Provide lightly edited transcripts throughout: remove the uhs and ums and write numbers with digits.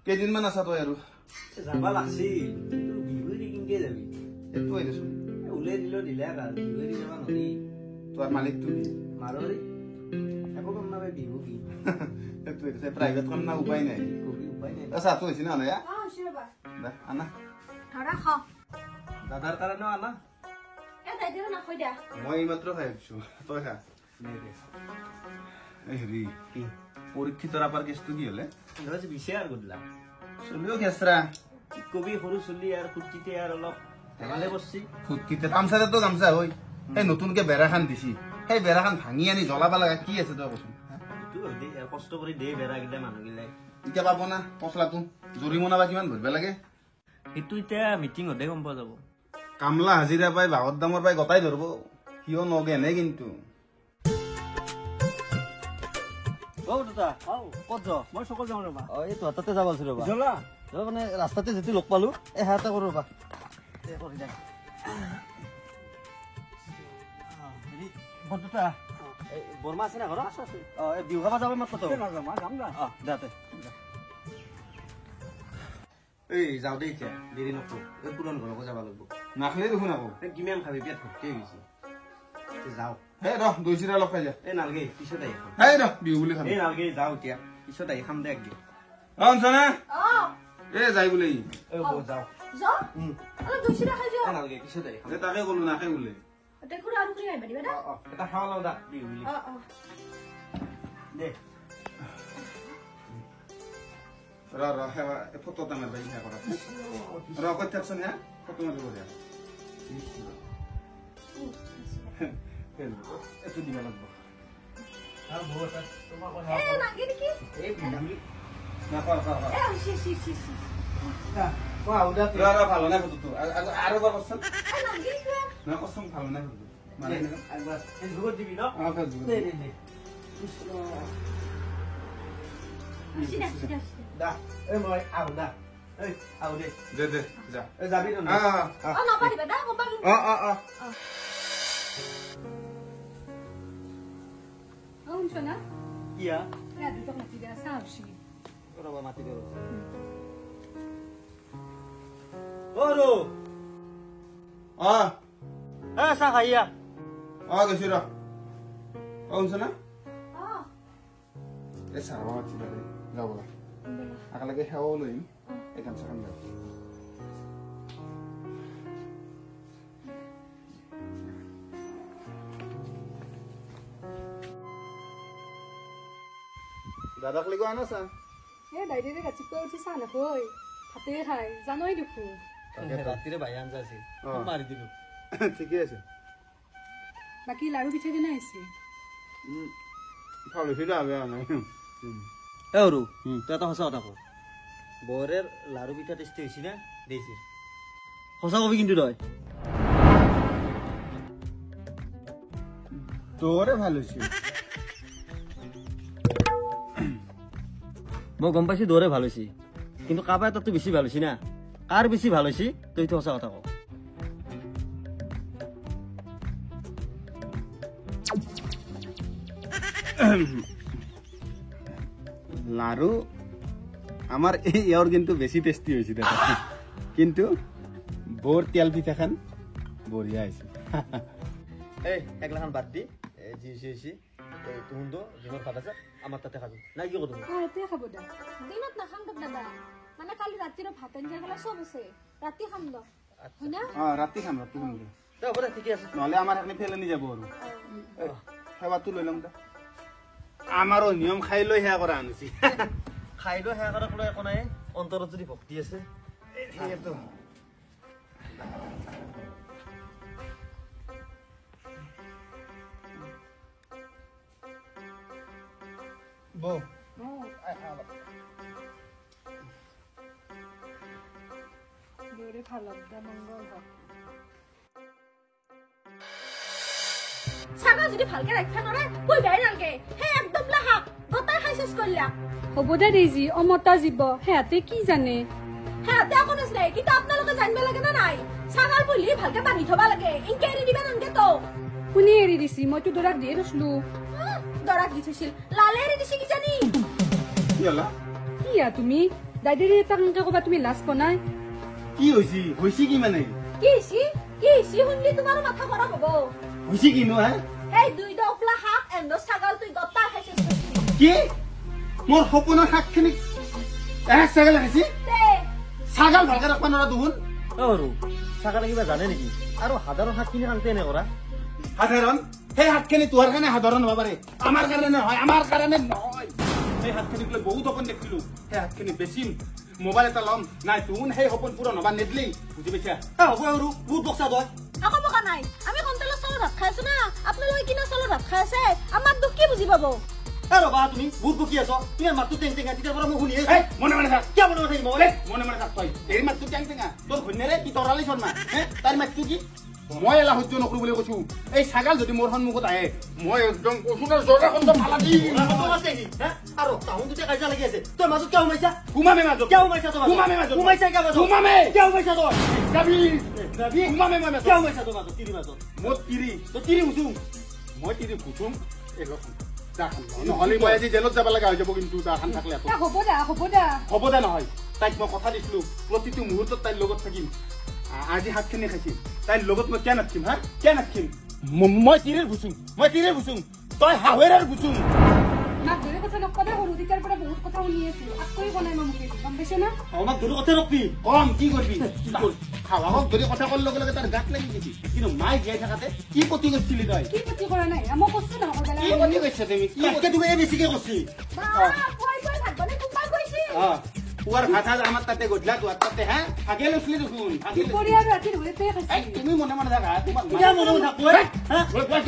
কেইদিনমান আছা তই আৰু যাবা লাগছিল কিন্তু বিহু দি কিনকে যাবি এইটো আহিছো উলাই দিলে আৰু বিহু দি যাবা নৰি তোৰ মালিকটো কি মাৰোৰি একো কাম নাপাই বিহু কি এইটো আহিছে প্ৰাইভেট কাম না উপায় নাই কবি উপায় নাই আচ্ছা তো হৈছে না না শিৰবা দে আনা ধৰা খা দাদাৰ কাৰণেও আনা দাইদেউ নাখাই দিয়া মই এইমাত্ৰ খাই আহিছো তই খা এই হেৰি কি পৰীক্ষিতৰ আপাৰ কেছটো কি হলে ধৰা বিছে আৰু গদলা চলিও খেচৰা কবি সৰু চলি আৰু ফুটকিতে আৰু অলপ ধেমালে বসছি ফুটকিতে তামচাতে গামছা হৈ সেই নতুনকে বেৰাখান দিছি সেই বেৰাখান ভাঙি আনি জ্বলাব লাগা কি আছে তই কচোন এইটো কষ্ট কৰি দে বেৰা গিলা মানুহ গিলাই এতিয়া পাব না পচলাটো জৰিমনা বা কিমান ভৰিব লাগে সেইটো এতিয়া মিটিং হতে গম পোৱা যাব কামলা হাজিৰা পাই বাহৰ দামৰ পাই গতাই ধৰব সিও নগেনে কিন্তু ও দাদা আও কত যা মই সকল যাওঁ ৰবা এই তো তাতে যাব আছিল ৰবা জলা মানে ৰাস্তাতে যেতি লগ পালো এই হাতে কৰো ৰবা কৰি দে হেৰি বন্ধুতা এই বৰ্মা আছে না ঘৰত আছে এই বিহু খাব যাব মাত্ৰ তো যাম যা দাতে এই যাওঁ দে এতিয়া দেৰি নকৰো এই পুৰণ ঘৰকো যাব লাগিব নাখলে দেখোন আকৌ কিমান খাবি পেট ভৰ্তি হৈ গৈছে যাওঁ হে ৰহ দৈ চিৰা অলপ খাই যা এই নালগে পিছত আহি খাম হে ৰহ বিহু বুলি খাম এই নালগে যাওঁ এতিয়া পিছত আহি খাম দে একদিন অঞ্চনা এ যাই বোলে এই বৌ যাওঁ যা অলপ দুছিৰা খাই যা এই নালগে পিছত আহি খাম তাকে ক'লো নাখে বোলে দেখো আৰু কি আহিবা দিবা না এটা খাৱা লওঁ দা বিহু বুলি দে ৰ সেৱা ফটো এটা মাৰিবা ইহা কৰা ৰ কৈ থাকচোন হা ফটো মাৰিব দিয়া এইটো দিব লাগিব আৰু বৌ এটা তোমাৰ কথা এ নাগে নেকি এই বিহু নাপাৰ এ সি মই আউদা ৰ ভাল নাই ফটোটো আৰু এবাৰ কচোন এ নাগে কি না কচোন ভাল নাই ফটোটো মানে একবাৰ এই জুগত দিবি ন ফেচবুক দে দে দে সিদা দা এই মই আউদা এই আউদে দে দে যা এই যাবি ন নাপাৰিবা দা কবা শুনছনা কিয়া এ দুটক মাতি দিয়া চাহ হৈছি ৰবা মাতি দিওঁ ওৰো এ চাহ খাইয়া গৈছো ৰ অঞ্চনা এই চাহ মাতি দে যাওঁ ব'লা একেলগে সেৱাও লৈম এই গামছাখন লৈ দাদাক লিগো আনা চা এ দাইদেউৰে ৰাতিপুৱা উঠি চাহ নাখায় ভাতে খাই জানই দেখো ৰাতিৰে ভাই আঞ্জা আছিল মাৰি দিলো ঠিকে আছে বাকী লাৰু পিঠা দিনা আহিছে ভাল হৈছে দা বেয়া নাই এ সৰু তই এটা সঁচা কথা ক বৰেৰ লাৰু পিঠা টেষ্টি হৈছে না দেইছি সঁচা কবি কিন্তু তই তোৰে ভাল হৈছে মই গম পাইছো দৰে ভাল হৈছে কিন্তু কাৰোবাৰ তাততো বেছি ভাল হৈছে না কাৰ বেছি ভাল হৈছে তই এইটো সঁচা কথা ক লাৰু আমাৰ ইয়াৰ কিন্তু বেছি টেষ্টি হৈছে দাদা কিন্তু বৰ তেল পিঠাখন বঢ়িয়া হৈছে এই একলাখান বাদ দি যি হৈছে তুহুndo দিনৰ ভাত আছে আমাৰ তাতে খাবি নাই কি কৰো ৰাতি খাব দা দিনত নাখাম দক দাদা মানে কালি ৰাতিৰ ভাত আঞ্জা গলা চব আছে ৰাতি খাম দক হয় না ৰাতি খাম দে হ'ব দে ঠিকে আছে নহ'লে আমাৰ সেইখিনি ফেলনি যাব আৰু সেৱাটো লৈ ল'ম দে আমাৰো নিয়ম খাই লৈ সেৱা কৰা আনিছি খাই লৈ সেয়া কৰাক লৈ একো নাই অন্তৰত যদি ভক্তি আছে সেইটো বৌ দেউৰে ভাল দা মংগল হওক চাগা যদি ভালকে ৰাখা নৰে কই বেই নালগে হে একদম লাহা গটাই খাই শেষ কৰিলা হ'ব দে দেজি অমতা জীৱ হেতে কি জানে হেতে আকো নছলে কিন্তু আপোনালোকে জানিব লাগে না নাই ছাগাল বুলি ভালকে বান্ধি থবা লাগে ইনকে এৰি দিবা ননকে তো কোনে এৰি দিছি মইতো দৰাক দিয়ে থছলো দৰাক দি থছিল লালে এৰি দিছি কি জানি কি হলা কিয়া তুমি দাইদেৰি তাক এনেকে ক'বা তুমি লাজ পোৱা নাই কি হৈছে কি মানে কি শুনলি তোমাৰো মাথা গৰম হ'ব হৈছে কিনো হা এই দুই দফলা শাক এন্দ ছাগল তুই গটা খাইছিস কি মোৰ সপোনৰ শাকখিনি ছাগল খাইছি ছাগল ভালকে ৰাখবা নোৱাৰা দুহুন আৰু ছাগলে কিবা জানে নেকি আৰু সাধাৰণ শাকখিনি কামতে এনে কৰা সাধাৰণ সেই শাকখিনি তোহাৰ কাৰণে সাধাৰণ হ'ব পাৰে আমাৰ কাৰণে নহয় সেই শাকখিনিক লৈ বহুত সপোন দেখিলো সেই শাকখিনি বেচিম মোবাইল এটা ল'ম নাই তোন সেই সপোন পূৰণ হ'ব নেদলি বুজি পাইছা হ'ব আৰু বহুত বক্সা তই আকৌ বকা নাই আমি কণ্ট্ৰলৰ চলৰ ভাত খাই আছো না আপোনালোকে কিনা চলৰ ভাত খাই আছে আমাৰ দুখ কি বুজি পাব ৰবা তুমি বহুত বকি আছ তোমাৰ মাতটো টেং টেঙা তেতিয়াৰ পৰা মই শুনি আছো মনে মনে থাক কিয় মনে থাকিব মনে মনে থাক তই এই মাতটো টেং টেঙা তোৰ ঘূৰ্ণেৰে কি তৰালি শৰ্মা তাৰ মাতটো কি মই এলা সহ্য নকৰো বুলি কৈছো এই ছাগাল যদি মোৰ সন্মুখত আহে মই একদম কচুটাৰ জৰা খণ্ড ফালা দি আৰু তাহোন দুটা কাজিয়া লাগি আছে তই মাজত কিয় সোমাইছা ঘুমামে মাজত কিয় সোমাইছা তই সোমাইছা কিয় মাজত ঘুমামে কিয় সোমাইছা তই যাবি ঘুমামে মই মাজত কিয় সোমাইছা তই মাজত তিৰি মাজত মই তিৰি তই তিৰি উচুম মই তিৰি ফুচুম নহ'লে মই আজি জেলত যাব লগা হৈ যাব কিন্তু দাখান থাকলে হ'ব দে নহয় তাইক মই কথা দিছিলো প্ৰতিটো মুহূৰ্তত তাইৰ লগত থাকিম আজি শাকখিনি খাইছিল তাইৰ লগত মই কিয় নাথাকিম কিয় নাথাকিম মই তিৰিৰ ভুচুম তই হাৱেৰৰ ভুচুম মাক ধৰি কথা নকলে সৰু তেতিয়াৰ পৰা বহুত কথা শুনি আছো আকৌ বনাই মই মুখে গম পাইছ না আমাক ধৰি কথা নকবি কম কি কৰিবি হাৱাক ধৰি কথা কোৱাৰ লগে লগে তাৰ গাত লাগি গৈছে কিন্তু মাই জীয়াই থাকাতে কি ক্ষতি কৰিছিলি তই কি ক্ষতি কৰা নাই মই কৈছো না কি ক্ষতি কৰিছা তুমি তাতকে তুমি বেছিকে কৈছি পুৱাৰ ভাত আমাৰ তাতে গধূলা তোৰ তাতে ভাগে লৈছিলি দেখোন তুমি মনে মনে থাকা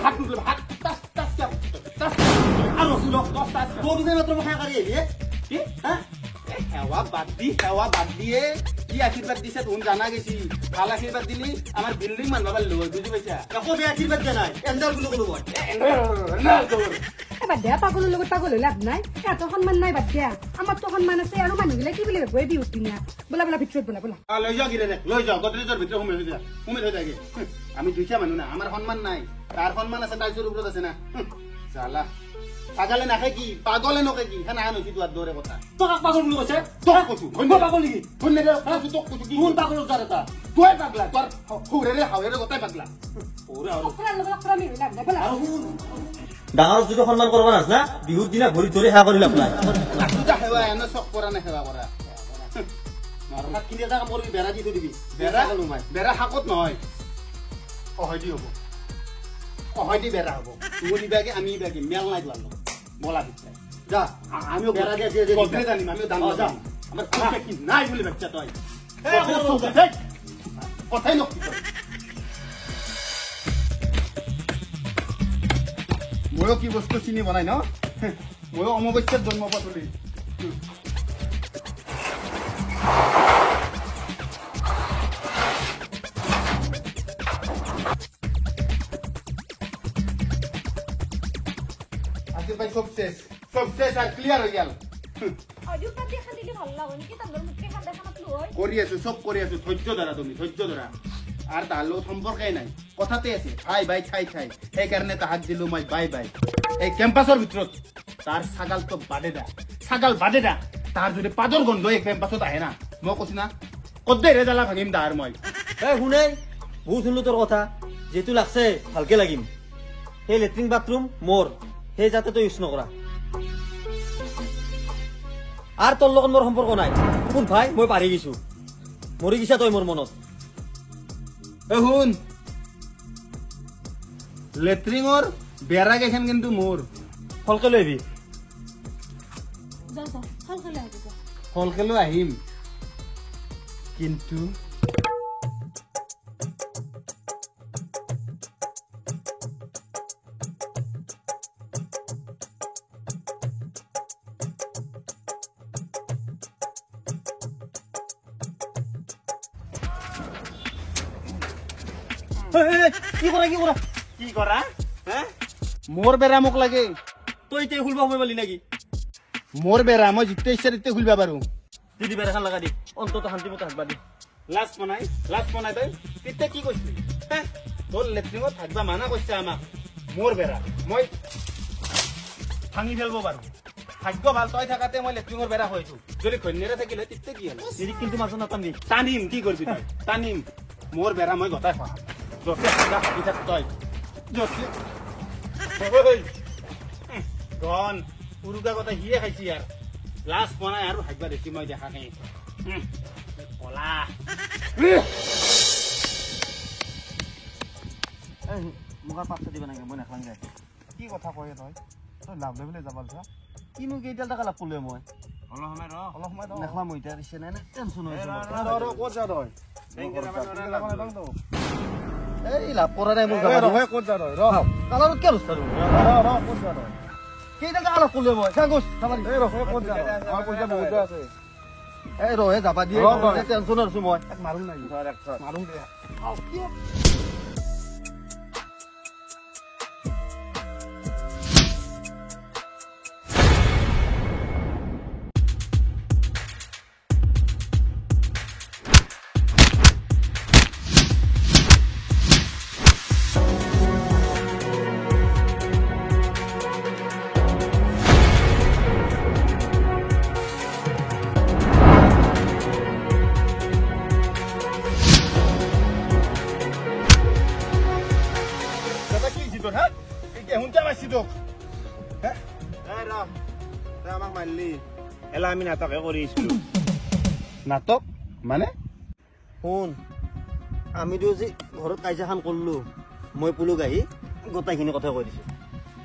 হাত টুকলো হাত সেৱা বাদ দিয়ে কি আশীৰ্বাদ দিছে তোন জানা গেছি ভাল আশীৰ্বাদ দিলি আমাৰ বিল্ডিং মানুহ পাৰিলো বুজি পাইছা একো বেয়া আশীৰ্বাদ দিয়া নাই এণ্ডাল বুলি ক'লো মই বাদ দিয়া পাগলৰ লগত পাগল হৈ লাভ নাই সিহঁতৰ সন্মান নাই বাদ দিয়া আমাৰতো সন্মান আছে আৰু মানুহবিলাক কি বুলি ভাবো এই বিহুত দিনা বোলা ভিতৰত বোলা লৈ যাওঁ গিৰে লৈ যাওঁ গডৰেজৰ ভিতৰত সোমাই থৈ যায়গে আমি দুখীয়া মানুহ না আমাৰ সন্মান নাই তাৰ সন্মান আছে টাইলছৰ ওপৰত আছে না চালা ছাগালে নাখায় কি পাগলে নখায় কি সেনা হৈছি তোৰ দৰে কথা তই কাক পাগল বুলি কৈছে তই কৈছো মই পাগল নেকি তোক কৈছো কি কোন পাগলৰ যাৰ এটা তই পাগলা তোৰ সৌৰেৰে হাৱেৰে গোটাই পাগলা ডাঙৰ যদি সন্মান কৰিব নাজানা বিহুৰ দিনা ভৰি ধৰি সেৱা কৰি লাভ নাই সেৱা এনে চখ কৰা নে সেৱা কৰা শাকখিনি এটা কাম কৰিবি বেৰা দি থৈ দিবি বেৰা শাকত নহয় অহয় দি হ'ব অহয় দি বেৰা হ'ব তুমিও দিবাগে আমি দিবাগে মেল নাই তোমার বলা দিচ্ছে যা আমিও বেড়া দিয়ে জানিম আমিও দাম যা আমার কথা কি নাই বলে বাচ্চা তুই কথাই নক ময়ো কি বস্তু চিনি বনাই ন ময়ো অমাবস্যাত জন্ম পাতলি সব শেষ আর ক্লিয়ার হয়ে গেল সব কৰি আছো ধৈৰ্য ধৰা তুমি ধৈৰ্য ধৰা আৰ তাৰ লগত সম্পৰ্কই নাই কথাতে আছে ভাই ভাই ছাই ছাই সেইকাৰণে তাহাক দিলো মই বাই বাই এই ক্যাম্পাসৰ ভিতৰত তাৰ ছাগাল তো বাদে দা তাৰ যদি পাদৰ গন্ধ এই ক্যাম্পাসত আহে না মই কৈছো না কদ্দে ৰেজালা ভাঙিম তাৰ মই শুনে বহুত শুনলো তোৰ কথা যেহেতু লাগছে ভালকে লাগিম সেই লেট্ৰিন বাথৰুম মোৰ সেই যাতে তই ইউজ নকৰা আৰ তোৰ লগত মোৰ সম্পৰ্ক নাই শুন ভাই মই পাৰি গেছো মৰি গেছা তই মোৰ মনত শুন লেট্ৰিঙৰ বেৰা কেইখন কিন্তু মোৰ ফলকে লৈ আহিবি ফলকে লৈ আহিম কিন্তু কি কৰা মোৰ বেৰা মোক লাগে তই এতিয়া খুলবা সময় পালি নাকি মোৰ বেৰা মই যিতে ইচ্ছা তিতে খুলিবা পাৰো দিদি বেৰাখন লগা দি অন্তত শান্তিমতে হাকবা দি লাজ বনাই তই তিতে কি কৈছিলি তোৰ লেট্ৰিঙত থাকবা মানা কৈছে আমাক মোৰ বেৰা মই ভাঙি ফেলব পাৰো ভাগ্য ভাল তই থাকাতে মই লেট্ৰিঙৰ বেৰা হৈছো যদি ঘৈণীয়েৰে থাকিলে তিতে কি হ'ল দেৰি কিন্তু মাজত নাটানিবি টানিম কি কৰিবি তই টানিম মোৰ বেৰা মই গতাই খোৱা যতে সদা ভাবি থাক তই যতে গন উৰুকা গতা সিয়ে খাইছি আৰু লাজ পোৱা নাই আৰু ভাগ্য দেখি মই দেখা নাই কলা মোক আৰু পাঁচটা দিব নাগে মই নাখাং যায় কি কথা কয় তই তই লাভ লৈ পেলাই যাব লাগা কিনো কেইডাল টকা লাভ কৰিলো মই অলপ সময় নেখলাম মই এতিয়া দিছে নাই টেনচন হৈছে ক'ত যা তই এই লাভ কৰা নাই মোৰ ক'ত যা তই কালাৰত কিয় ৰস্তা ক'ত যা তই কেইডাল টকা লাভ কৰিলো মই চাগোচ ক'ত যা আমাৰ পইচা বহুত আছে এই ৰহে যাবা দিয়ে টেনচন আছো মই মাৰো নাই মাৰো দে আমাক মাৰিলি এলা আমি নাটকে কৰিছিলো নাটক মানে শুন আমিতো যে ঘৰত কাজিয়াখন কৰিলো মই পুলুক আহি গোটেইখিনি কথা কৈ দিছো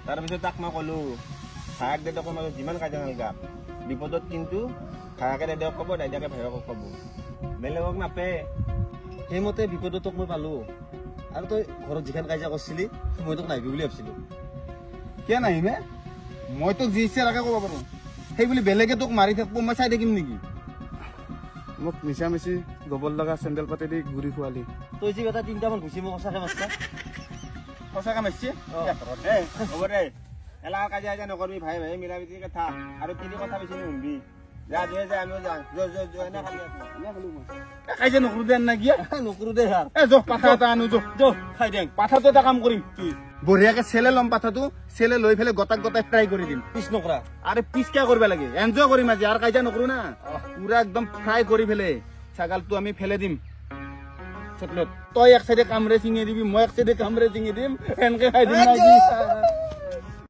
তাৰপিছত তাক মই ক'লো ভায়েক দেউতাকৰ মাজত যিমান কাজিয়া নালগা বিপদত কিন্তু ভায়েকে দেউতাকক ক'ব দাইদাকে ভায়েকক ক'ব বেলেগক নাপে সেইমতে বিপদত তোক মই পালো আৰু তই ঘৰত যিখন কাজিয়া কৰিছিলি মই তোক নাহিবি বুলি ভাবিছিলো কিয় নাহিমে মই তোক যি ইচ্ছা লাগে ক'ব পাৰো সেই বুলি বেলেগে তোক মাৰি থাকিব মই চাই থাকিম নেকি মোক মিছা মিছি গবৰ লগা চেণ্ডেল পাতি দি ঘূৰি খোৱালি তই যি এটা তিনিটামান ঘুচি মোক সঁচাকে মাছটা সঁচাকে মাৰিছে হ'ব দে এলা কাজিয়া কাজিয়া নকৰবি ভাই ভাই মিলা মিতিকে থাক আৰু তিনি কথা বেছি নুশুনবি যা দুয়ে যায় আমিও যাওঁ এনে খালি কাজিয়া নকৰো দে না গিয়া নকৰো দে সাৰ পাঠা এটা আনো খাই দে পাঠাটো এটা কাম কৰিম বঢ়িয়াকে চেলে ল'ম পাঠাটো চেলে লৈ পেলাই গতাক গতাই ফ্ৰাই কৰি দিম পিছ নকৰা আৰে পিছ কিয় কৰিব লাগে এনজয় কৰিম আজি আৰু কাজিয়া নকৰো না পুৰা একদম ফ্ৰাই কৰি পেলাই ছাগালটো আমি ফেলে দিম তই এক চাইডে কামৰে চিঙি দিবি মই এক চাইডে কামৰে চিঙি দিম এনেকে খাই দিম